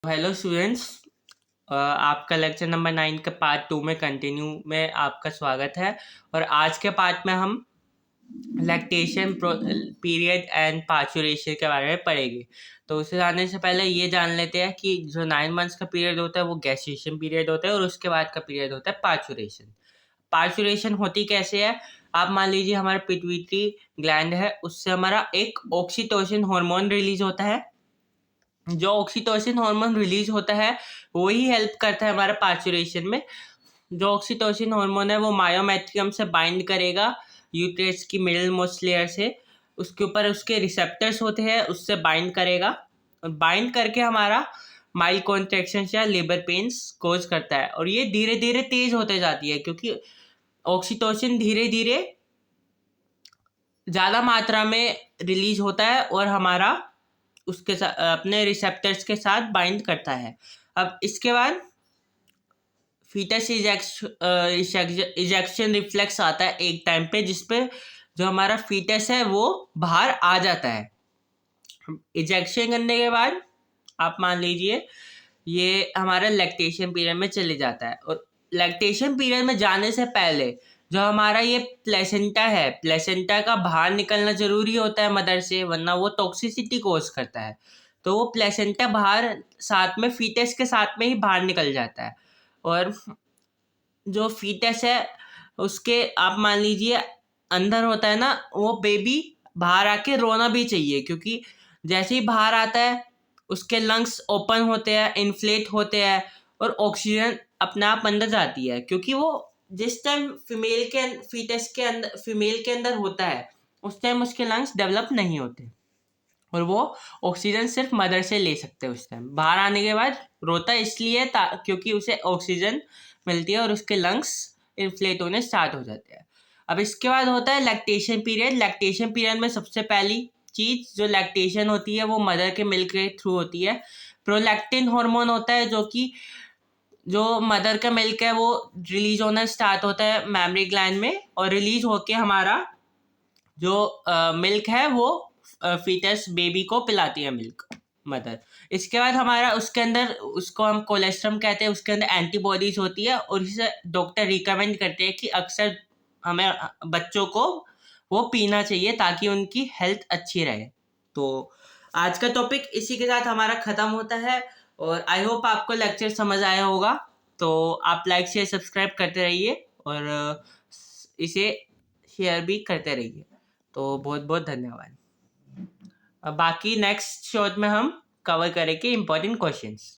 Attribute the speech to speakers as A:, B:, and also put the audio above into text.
A: Hello students, आपका lecture number 9 का part 2 में कंटिन्यू में आपका स्वागत है। और आज के पार्ट में हम लैक्टेशन पीरियड एंड पार्चुरेशन के बारे में पढ़ेंगे। तो उसे जानने से पहले ये जान लेते हैं कि जो 9 मंथ्स का पीरियड होता है वो गैस्टेशन पीरियड होता है और उसके बाद का पीरियड होता है पार्चुरेशन। पार्चुरेशन होती कैसे है? आप मान लीजिए हमारा पिट्यूटरी ग्लैंड है, उससे हमारा एक ऑक्सीटोसिन हार्मोन रिलीज होता है। जो ऑक्सीटोसिन हार्मोन रिलीज होता है वही हेल्प करता है हमारा पार्चुरेशन में। जो ऑक्सीटोसिन हार्मोन है वो मायोमेट्रियम से बाइंड करेगा यूट्रस की मिडिल मोस्ट लेयर से, उसके ऊपर उसके रिसेप्टर्स होते हैं, उससे बाइंड करेगा और बाइंड करके हमारा माइल्ड कॉन्ट्रैक्शन या लेबर पेन्स कोज करता है। और ये धीरे धीरे तेज होते जाती है क्योंकि ऑक्सीटोसिन धीरे धीरे ज़्यादा मात्रा में रिलीज होता है और हमारा उसके साथ अपने रिसेप्टर्स के साथ बाइंड करता है। अब इसके बाद फीटस इजेक्शन रिफ्लेक्स आता है एक टाइम पे, जिसपे जो हमारा फीटस है वो बाहर आ जाता है। इजेक्शन करने के बाद आप मान लीजिए ये हमारा लैक्टेशन पीरियड में चले जाता है। और लैक्टेशन पीरियड में जाने से पहले जो हमारा ये प्लेसेंटा है, प्लेसेंटा का बाहर निकलना जरूरी होता है मदर से, वरना वो टॉक्सिसिटी कोज करता है। तो वो प्लेसेंटा बाहर साथ में फीटस के साथ में ही बाहर निकल जाता है। और जो फीटस है उसके आप मान लीजिए अंदर होता है ना, वो बेबी बाहर आके रोना भी चाहिए क्योंकि जैसे ही बाहर आता है उसके लंग्स ओपन होते हैं, इन्फ्लेट होते हैं और ऑक्सीजन अपने आप अंदर जाती है। क्योंकि वो जिस टाइम फीमेल के अंदर होता है उस टाइम उसके लंग्स डेवलप नहीं होते और वो ऑक्सीजन सिर्फ मदर से ले सकते हैं। उस टाइम बाहर आने के बाद रोता इसलिए क्योंकि उसे ऑक्सीजन मिलती है और उसके लंग्स इन्फ्लेट होने स्टार्ट हो जाते हैं। अब इसके बाद होता है लैक्टेशन पीरियड। लैक्टेशन पीरियड में सबसे पहली चीज जो लैक्टेशन होती है वो मदर के मिल्क के थ्रू होती है। प्रोलैक्टिन हार्मोन होता है जो कि जो मदर का मिल्क है वो रिलीज होना स्टार्ट होता है मैमरी ग्लैंड में, और रिलीज होके हमारा जो मिल्क है वो फीटस बेबी को पिलाती है मिल्क मदर। इसके बाद हमारा उसके अंदर, उसको हम कोलेस्ट्रम कहते हैं, उसके अंदर एंटीबॉडीज होती है और इसे डॉक्टर रिकमेंड करते हैं कि अक्सर हमें बच्चों को वो पीना चाहिए ताकि उनकी हेल्थ अच्छी रहे। तो आज का टॉपिक इसी के साथ हमारा ख़त्म होता है और आई होप आपको लेक्चर समझ आया होगा। तो आप लाइक शेयर सब्सक्राइब करते रहिए और इसे शेयर भी करते रहिए। तो बहुत बहुत धन्यवाद। बाकी नेक्स्ट शॉट में हम कवर करेंगे इम्पोर्टेंट क्वेश्चंस।